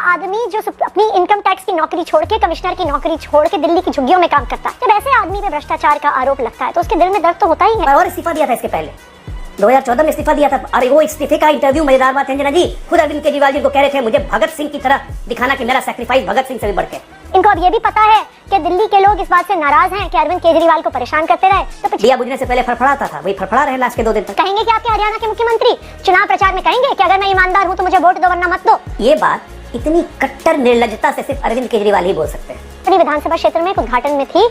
आदमी जो अपनी इनकम टैक्स की नौकरी छोड़ के, कमिश्नर की नौकरी छोड़ के दिल्ली की झुग्गियों में काम करता है, जब ऐसे आदमी पे भ्रष्टाचार का आरोप लगता है तो उसके दिल में दर्द तो होता ही है। और इस्तीफा दिया था इसके पहले 2014 में इस्तीफा दिया था। अरे वो इस्तीफे का इंटरव्यू, मजेदार बात है अंजना जी, खुद अरविंद केजरीवाल जी को कह रहे थे मुझे भगत सिंह की तरह दिखाना कि मेरा सैक्रिफाइस भगत सिंह से भी बढ़ के। इनको अब ये भी पता है कि दिल्ली के लोग इस बात से नाराज हैं कि अरविंद केजरीवाल को परेशान करते रहे, तो दिया बुझने से पहले फड़फड़ाता था, वही फड़फड़ा रहे लास्ट के 2 दिन तक। कहेंगे कि आपके हरियाणा के मुख्यमंत्री चुनाव प्रचार में कहेंगे कि अगर मैं ईमानदार हूं तो मुझे वोट दो वरना मत दो। ये बात इतनी कट्टर निर्लज्जता से सिर्फ अरविंद केजरीवाल ही बोल सकते हैं। विधानसभा क्षेत्र में एक उद्घाटन में थी,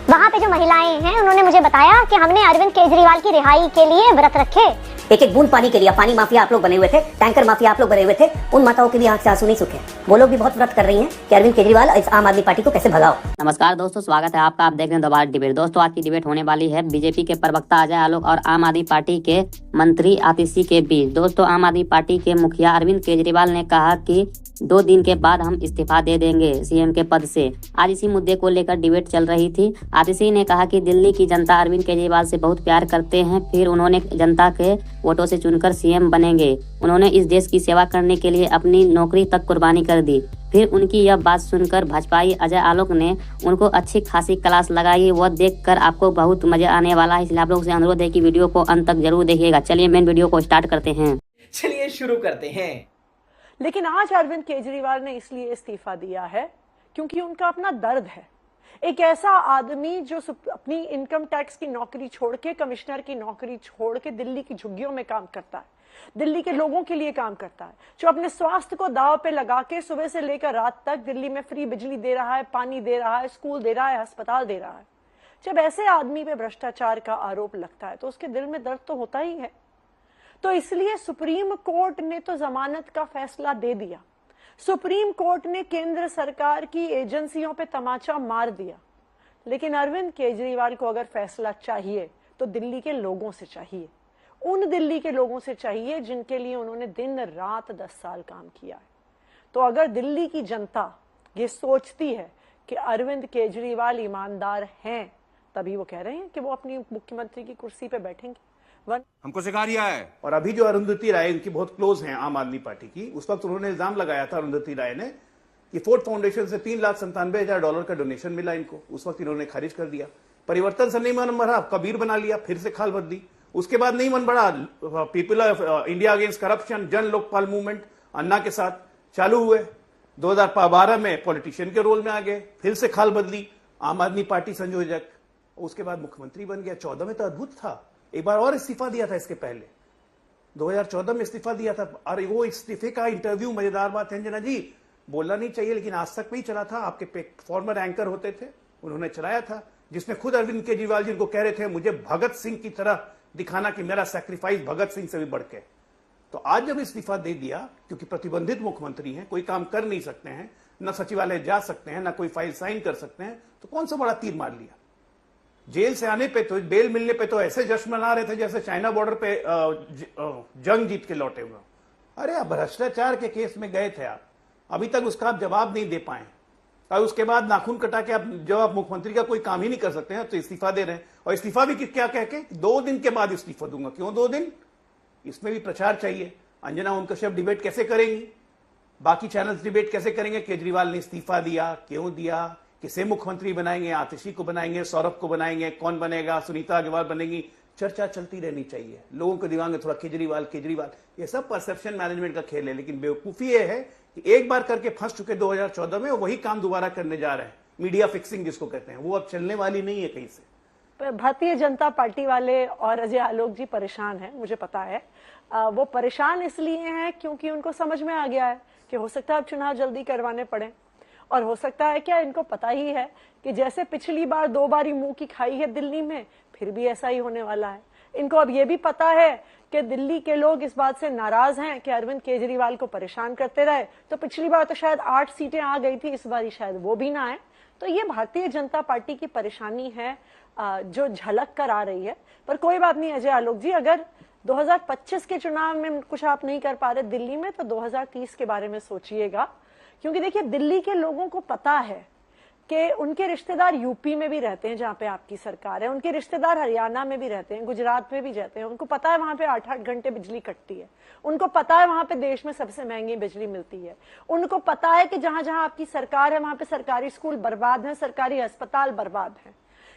वहाँ पे जो महिलाएं हैं उन्होंने मुझे बताया कि हमने अरविंद केजरीवाल की रिहाई के लिए व्रत रखे। एक एक बूंद पानी के लिए, पानी माफिया आप लोग बने हुए थे, टैंकर माफिया आप लोग बने हुए थे, उन माताओं के भी आंख से आंसू नहीं सूखे। वो लोग भी बहुत व्रत कर रही हैं कि अरविंद केजरीवाल इस आम आदमी पार्टी को कैसे भगाओ। नमस्कार दोस्तों, स्वागत है आपका। आप देख रहे हैं दोबारा डिबेट। दोस्तों आज की डिबेट होने वाली है बीजेपी के प्रवक्ता अजय आलोक और आम आदमी पार्टी के मंत्री आतिशी के बीच। दोस्तों आम आदमी पार्टी के मुखिया अरविंद केजरीवाल ने कहा कि 2 दिन के बाद हम इस्तीफा दे देंगे सीएम के पद से। आज इसी मुद्दे को लेकर डिबेट चल रही थी। आतिशी ने कहा कि दिल्ली की जनता अरविंद केजरीवाल से बहुत प्यार करते हैं, फिर उन्होंने जनता के वोटों से चुनकर सीएम बनेंगे। उन्होंने इस देश की सेवा करने के लिए अपनी नौकरी तक कुर्बानी कर दी। फिर उनकी यह बात सुनकर भाजपाई अजय आलोक ने उनको अच्छी खासी क्लास लगाई। वह देखकर आपको बहुत मजा आने वाला है, इसलिए आप लोगों से अनुरोध है कि वीडियो को अंत तक जरूर देखिएगा। चलिए मेन वीडियो को स्टार्ट करते हैं। चलिए शुरू करते हैं। लेकिन आज अरविंद केजरीवाल ने इसलिए इस्तीफा दिया है क्योंकि उनका अपना दर्द है। एक ऐसा आदमी जो अपनी इनकम टैक्स की नौकरी छोड़ के, कमिश्नर की नौकरी छोड़ के दिल्ली की झुग्गियों में काम करता है, दिल्ली के लोगों के लिए काम करता है, जो अपने स्वास्थ्य को दांव पे लगा के सुबह से लेकर रात तक दिल्ली में फ्री बिजली दे रहा है, पानी दे रहा है, स्कूल दे रहा है, अस्पताल दे रहा है। जब ऐसे आदमी पे भ्रष्टाचार का आरोप लगता है तो उसके दिल में दर्द तो होता ही है। तो इसलिए सुप्रीम कोर्ट ने तो जमानत का फैसला दे दिया। सुप्रीम कोर्ट ने केंद्र सरकार की एजेंसियों पे तमाचा मार दिया। लेकिन अरविंद केजरीवाल को अगर फैसला चाहिए तो दिल्ली के लोगों से चाहिए, उन दिल्ली के लोगों से चाहिए जिनके लिए उन्होंने दिन रात 10 साल काम किया है। तो अगर दिल्ली की जनता ये सोचती है कि अरविंद केजरीवाल ईमानदार हैं, तभी वो कह रहे हैं कि वो अपनी मुख्यमंत्री की कुर्सी पे बैठेंगे। हमको सिखा रिया है। और अभी जो अरुंधति राय इनकी बहुत क्लोज हैं आम आदमी पार्टी की, उस वक्त उन्होंने इल्जाम लगाया था अरुंधति राय ने कि फोर्ड फाउंडेशन से $3,97,000 का डोनेशन मिला इनको। उस वक्त इन्होंने खारिज कर दिया। परिवर्तन से नहीं मन बढ़ा, कबीर बना लिया, फिर से खाल बदली। उसके बाद नहीं मन बढ़ा, people of India against corruption, जन लोकपाल मूवमेंट अन्ना के साथ चालू हुए। 2012 में पॉलिटिशियन के रोल में आ गए, फिर से खाल बदली, आम आदमी पार्टी संयोजक, उसके बाद मुख्यमंत्री बन गया। 14 में तो अद्भुत था, एक बार और इस्तीफा दिया था इसके पहले, 2014 में इस्तीफा दिया था। अरे वो इस्तीफे का इंटरव्यू, मजेदार बात है अंजना जी, बोलना नहीं चाहिए लेकिन आज तक में ही चला था। आपके फॉर्मर एंकर होते थे, उन्होंने चलाया था, जिसमें खुद अरविंद केजरीवाल जी को कह रहे थे मुझे भगत सिंह की तरह दिखाना कि मेरा सैक्रिफाइस भगत सिंह से भी बढ़ के। तो आज जब इस्तीफा दे दिया, क्योंकि प्रतिबंधित मुख्यमंत्री हैं, कोई काम कर नहीं सकते हैं, न सचिवालय जा सकते हैं, न कोई फाइल साइन कर सकते हैं, तो कौन सा बड़ा तीर मार लिया। जेल से आने पे तो, बेल मिलने पे तो ऐसे जश्न मना रहे थे जैसे चाइना बॉर्डर पे जंग जीत के लौटे हुए। अरे आप भ्रष्टाचार के केस में गए थे, आप अभी तक उसका आप जवाब नहीं दे पाए, और उसके बाद नाखून कटा के आप मुख्यमंत्री का कोई काम ही नहीं कर सकते हैं तो इस्तीफा दे रहे हैं। और इस्तीफा भी क्या कह के 2 दिन के बाद इस्तीफा दूंगा। क्यों 2 दिन? इसमें भी प्रचार चाहिए। अंजना ओम कश्यप डिबेट कैसे करेंगी, बाकी चैनल्स डिबेट कैसे करेंगे, केजरीवाल ने इस्तीफा दिया, क्यों दिया, किसे मुख्यमंत्री बनाएंगे, आतिशी को बनाएंगे, सौरभ को बनाएंगे, कौन बनेगा, सुनीता अग्रवाल बनेगी, चर्चा चलती रहनी चाहिए। लोगों को दिमाग में थोड़ा केजरीवाल केजरीवाल, ये सब परसेप्शन मैनेजमेंट का खेल है। लेकिन बेवकूफी ये है कि एक बार करके फंस चुके 2014 में, वही काम दोबारा करने जा रहे हैं। मीडिया फिक्सिंग जिसको कहते हैं, वो अब चलने वाली नहीं है कहीं से। भारतीय जनता पार्टी वाले और अजय आलोक जी परेशान हैं, मुझे पता है। वो परेशान इसलिए हैं क्योंकि उनको समझ में आ गया है कि हो सकता है अब चुनाव जल्दी करवाने पड़े, और हो सकता है क्या इनको पता ही है कि जैसे पिछली बार 2 बारी मुंह की खाई है दिल्ली में, फिर भी ऐसा ही होने वाला है। इनको अब ये भी पता है कि दिल्ली के लोग इस बात से नाराज हैं कि अरविंद केजरीवाल को परेशान करते रहे। तो पिछली बार तो शायद 8 सीटें आ गई थी, इस बार शायद वो भी ना आए। तो ये भारतीय जनता पार्टी की परेशानी है जो झलक कर आ रही है। पर कोई बात नहीं अजय आलोक जी, अगर 2025 के चुनाव में कुछ आप नहीं कर पा रहे दिल्ली में, तो 2030 के बारे में सोचिएगा। क्योंकि देखिए दिल्ली के लोगों को पता है कि उनके रिश्तेदार यूपी में भी रहते हैं जहां पे आपकी सरकार है, उनके रिश्तेदार हरियाणा में भी रहते हैं, गुजरात में भी रहते हैं, उनको पता है वहां पे 8-8 घंटे बिजली कटती है, उनको पता है वहां पे देश में सबसे महंगी बिजली मिलती है, उनको पता है कि जहां जहां आपकी सरकार है वहां पे सरकारी स्कूल बर्बाद हैं, सरकारी अस्पताल बर्बाद हैं।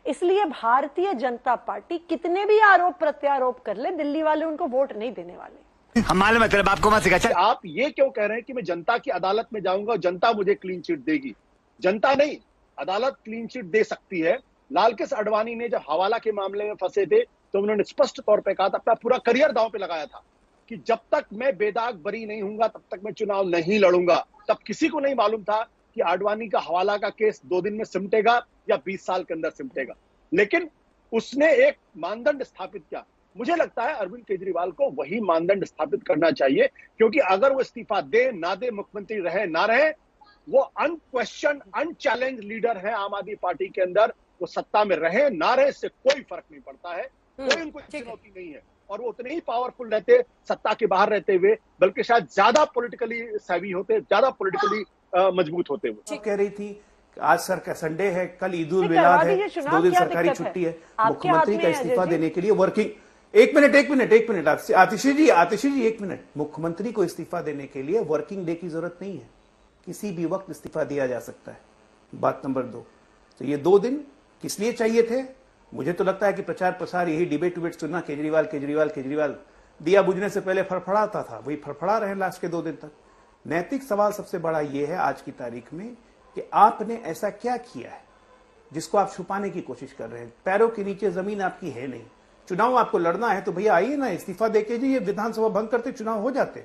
इसलिए भारतीय जनता पार्टी कितने भी आरोप प्रत्यारोप कर ले, दिल्ली वाले उनको वोट नहीं देने वाले। हम मालूम है तेरे बाप को मत सिखा। आप ये क्यों कह रहे हैं कि मैं जनता की अदालत में जाऊंगा और जनता मुझे क्लीन चिट देगी? जनता नहीं, अदालत क्लीन चिट दे सकती है। लालकृष्ण आडवाणी ने जब हवाला के मामले में फंसे थे तो उन्होंने स्पष्ट तौर पे कहा था, अपना पूरा करियर दांव पे लगाया था कि जब तक मैं बेदाग बरी नहीं हूंगा तब तक मैं चुनाव नहीं लड़ूंगा। तब किसी को नहीं मालूम था कि आडवाणी का हवाला का केस 2 दिन में सिमटेगा या 20 साल के अंदर सिमटेगा, लेकिन उसने एक मानदंड स्थापित किया। मुझे लगता है अरविंद केजरीवाल को वही मानदंड स्थापित करना चाहिए, क्योंकि अगर वो इस्तीफा दे ना दे, मुख्यमंत्री रहे ना रहे, वो अनक्वेश्चन अनचैलेंज लीडर है आम आदमी पार्टी के अंदर। वो सत्ता में रहे ना रहे इससे कोई फर्क नहीं पड़ता है, कोई उनको चुनौती नहीं है, और वो उतने ही पावरफुल रहते सत्ता के बाहर रहते हुए, बल्कि शायद ज्यादा पॉलिटिकली सेवी होते, ज्यादा पॉलिटिकली मजबूत होते हुए। कह रही थी आज सर का संडे है, कल ईद उल मिलाद है, 2 दिन सरकारी छुट्टी है, मुख्यमंत्री का इस्तीफा देने के लिए वर्किंग। एक मिनट आतिशी जी 1 मिनट। मुख्यमंत्री को इस्तीफा देने के लिए वर्किंग डे की जरूरत नहीं है, किसी भी वक्त इस्तीफा दिया जा सकता है। बात नंबर 2, तो ये 2 दिन किस लिए चाहिए थे? मुझे तो लगता है कि प्रचार प्रसार यही डिबेट सुनना, केजरीवाल दिया बुझने से पहले फड़फड़ाता था, वही फड़फड़ा रहे लास्ट के 2 दिन तक। नैतिक सवाल सबसे बड़ा यह है आज की तारीख में कि आपने ऐसा क्या किया है जिसको आप छुपाने की कोशिश कर रहे हैं? पैरों के नीचे जमीन आपकी है नहीं, चुनाव आपको लड़ना है तो भैया आइए ना, इस्तीफा देके जी, ये विधानसभा भंग करते चुनाव हो जाते।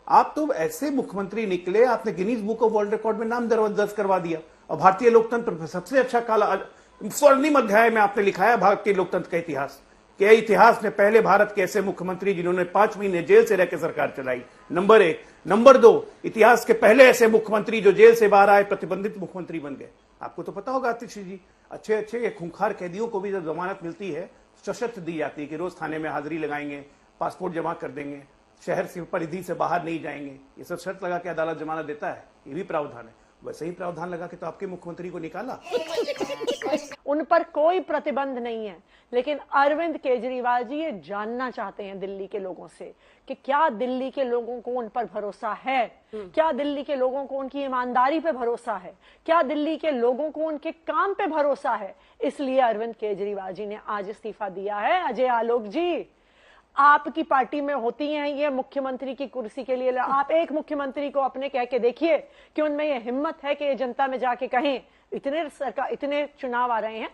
आप तो ऐसे मुख्यमंत्री निकले, आपने Guinness book of world record में नाम दर्ज करवा दिया, और भारतीय लोकतंत्र पर सबसे अच्छा काला स्वर्णिम अध्याय में आपने लिखा है भारतीय लोकतंत्र का इतिहास, कि इतिहास ने पहले भारत के ऐसे मुख्यमंत्री जिन्होंने 5 महीने जेल से रहकर सरकार चलाई, नंबर 1। नंबर 2, इतिहास के पहले ऐसे मुख्यमंत्री जो जेल से बाहर आए प्रतिबंधित मुख्यमंत्री बन गए। आपको तो पता होगा आतिशी जी, अच्छे खूंखार कैदियों को भी जब जमानत मिलती है, सशर्त दी जाती है कि रोज थाने में हाजिरी लगाएंगे, पासपोर्ट जमा कर देंगे, शहर से परिधि से बाहर नहीं जाएंगे, ये सब शर्त लगा के अदालत जमानत देता है। ये भी प्रावधान है, वैसे ही प्रावधान लगा के तो आपके मुख्यमंत्री को निकाला। उन पर कोई प्रतिबंध नहीं है, लेकिन अरविंद केजरीवाल जी ये जानना चाहते हैं दिल्ली के लोगों से कि क्या दिल्ली के लोगों को उन पर भरोसा है, क्या दिल्ली के लोगों को उनकी ईमानदारी पे भरोसा है, क्या दिल्ली के लोगों को उनके काम पे भरोसा है। इसलिए अरविंद केजरीवाल जी ने आज इस्तीफा दिया है। अजय आलोक जी, आपकी पार्टी में होती हैं ये मुख्यमंत्री की कुर्सी के लिए, आप एक मुख्यमंत्री को अपने कह के देखिए कि उनमें ये हिम्मत है कि ये जनता में जाके कहें, इतने चुनाव आ रहे हैं,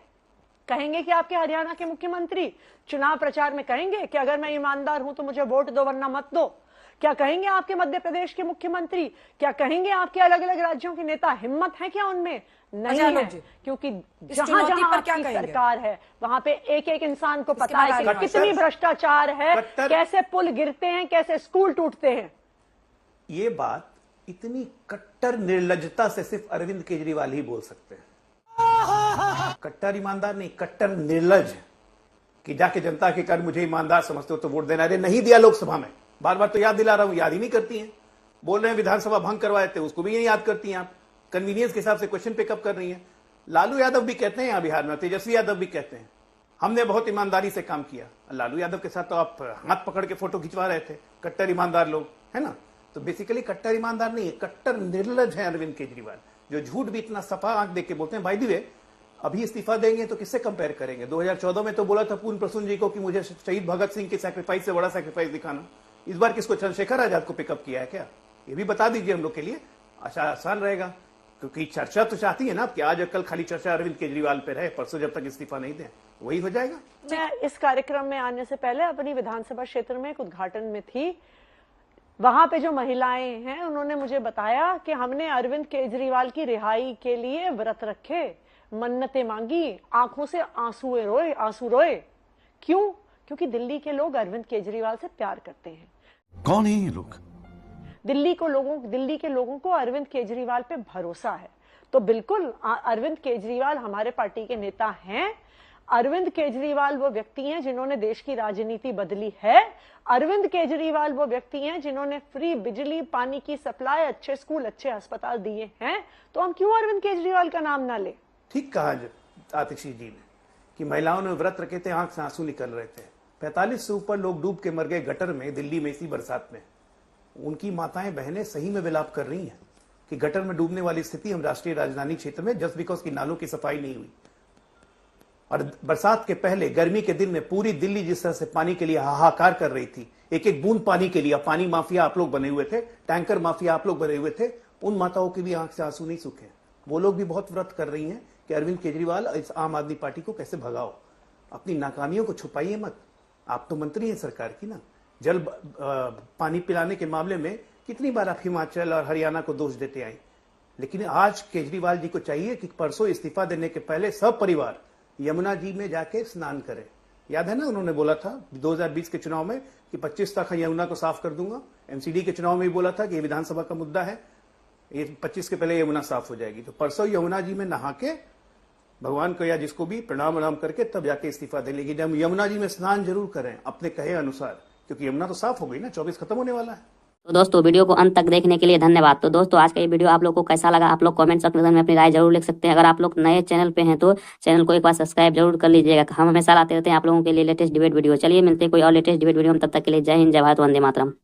कहेंगे कि आपके हरियाणा के मुख्यमंत्री चुनाव प्रचार में कहेंगे कि अगर मैं ईमानदार हूं तो मुझे वोट दो वरना मत दो? क्या कहेंगे आपके मध्य प्रदेश के मुख्यमंत्री? क्या कहेंगे आपके अलग अलग राज्यों के नेता? हिम्मत है क्या उनमें? नहीं है, क्योंकि जहां जहां आपकी सरकार है वहां पे एक एक इंसान को पता है कि कितनी भ्रष्टाचार है, कैसे पुल गिरते हैं, कैसे स्कूल टूटते हैं। ये बात इतनी कट्टर निर्लज्जता से सिर्फ अरविंद केजरीवाल ही बोल सकते हैं। कट्टर ईमानदार नहीं, कट्टर निर्लज, कि जाके जनता के कर मुझे ईमानदार समझते हो तो वोट देना। अरे नहीं दिया लोकसभा में, बार बार तो याद दिला रहा हूं, याद ही नहीं करती हैं। बोल रहे हैं विधानसभा भंग करवाए थे, उसको भी नहीं याद करती हैं आप। कन्वीनियंस के हिसाब से क्वेश्चन पिकअप कर रही हैं। लालू यादव भी कहते हैं यहाँ बिहार में, तेजस्वी यादव भी कहते हैं हमने बहुत ईमानदारी से काम किया। लालू यादव के साथ तो आप हाथ पकड़ के फोटो खिंचवा रहे थे, कट्टर ईमानदार लोग, है ना। तो बेसिकली कट्टर ईमानदार नहीं है, कट्टर निर्लज है अरविंद केजरीवाल, जो झूठ भी इतना सफा आंख देख के बोलते हैं। भाई दिवे अभी इस्तीफा देंगे तो किससे कंपेयर करेंगे? 2014 में तो बोला था पूर्ण प्रसून जी को कि मुझे शहीद भगत सिंह के सैक्रिफाइस से बड़ा सैक्रिफाइस दिखाना। इस बार किसको, चंद्रशेखर आजाद को पिकअप किया है क्या? ये भी बता दीजिए हम लोग के लिए, आसान रहेगा, क्योंकि चर्चा तो चाहती है ना कि आज कल खाली चर्चा अरविंद केजरीवाल पे रहे, परसों जब तक इस्तीफा नहीं दें वही हो जाएगा। मैं इस कार्यक्रम में आने से पहले अपनी विधानसभा क्षेत्र में एक उद्घाटन में थी, वहां पे जो महिलाएं हैं उन्होंने मुझे बताया कि हमने अरविंद केजरीवाल की रिहाई के लिए व्रत रखे, मन्नतें मांगी, आंखों से आंसू रोए। क्यों? क्योंकि दिल्ली के लोग अरविंद केजरीवाल से प्यार करते हैं। कौन है ये लोग? दिल्ली के लोगों को अरविंद केजरीवाल पे भरोसा है। तो बिल्कुल अरविंद केजरीवाल हमारे पार्टी के नेता हैं। अरविंद केजरीवाल वो व्यक्ति हैं जिन्होंने देश की राजनीति बदली है। अरविंद केजरीवाल वो व्यक्ति हैं जिन्होंने फ्री बिजली, पानी की सप्लाई, अच्छे स्कूल, अच्छे अस्पताल दिए हैं। तो हम क्यों अरविंद केजरीवाल का नाम ना ले? ठीक कहा आतिशी जी ने कि महिलाओं ने व्रत रखे थे, आंख से आंसू निकल रहे थे। 45 से ऊपर लोग डूब के मर गए गटर में, दिल्ली में इसी बरसात में। उनकी माताएं बहनें सही में विलाप कर रही हैं कि गटर में डूबने वाली स्थिति हम राष्ट्रीय राजधानी क्षेत्र में जस्ट बिकॉज की नालों की सफाई नहीं हुई। और बरसात के पहले गर्मी के दिन में पूरी दिल्ली जिस तरह से पानी के लिए हाहाकार कर रही थी, एक एक बूंद पानी के लिए, पानी माफिया आप लोग बने हुए थे, टैंकर माफिया आप लोग बने हुए थे, उन माताओं की भी आंख से आंसू नहीं सूखे। वो लोग भी बहुत व्रत कर रही हैं कि अरविंद केजरीवाल इस आम आदमी पार्टी को कैसे भगाओ। अपनी नाकामियों को छुपाइए मत, आप तो मंत्री हैं सरकार की ना। पानी पिलाने के मामले में कितनी बार आप हिमाचल और हरियाणा को दोष देते आए, लेकिन आज केजरीवाल जी को चाहिए कि परसों इस्तीफा देने के पहले सब परिवार यमुना जी में जाके स्नान करें। याद है ना, उन्होंने बोला था 2020 के चुनाव में कि 25 तक यमुना को साफ कर दूंगा। एमसीडी के चुनाव में भी बोला था कि ये विधानसभा का मुद्दा है, ये 25 के पहले यमुना साफ हो जाएगी। तो परसों यमुना जी में नहा के भगवान को या जिसको भी प्रणाम वनाम करके तब जाके इस्तीफा दे लेगी। जब यमुना जी में स्नान जरूर करें अपने कहे अनुसार, क्योंकि यमुना तो साफ हो गई ना, 24 खत्म होने वाला है। तो दोस्तों वीडियो को अंत तक देखने के लिए धन्यवाद। तो दोस्तों आज का ये वीडियो आप लोग को कैसा लगा, आप लोग कमेंट सेक्शन में अपनी राय जरूर लिख सकते हैं। अगर आप लोग नए चैनल पे हैं तो चैनल को एक बार सब्सक्राइब जरूर कर लीजिएगा। हम हमेशा लाते रहते हैं आप लोगों के लिए लेटेस्ट डिबेट वीडियो। चलिए मिलते हैं कोई और लेटेस्ट डिबेट वीडियो में, तब तक के लिए जय हिंद, जय भारत, वंदे मातरम।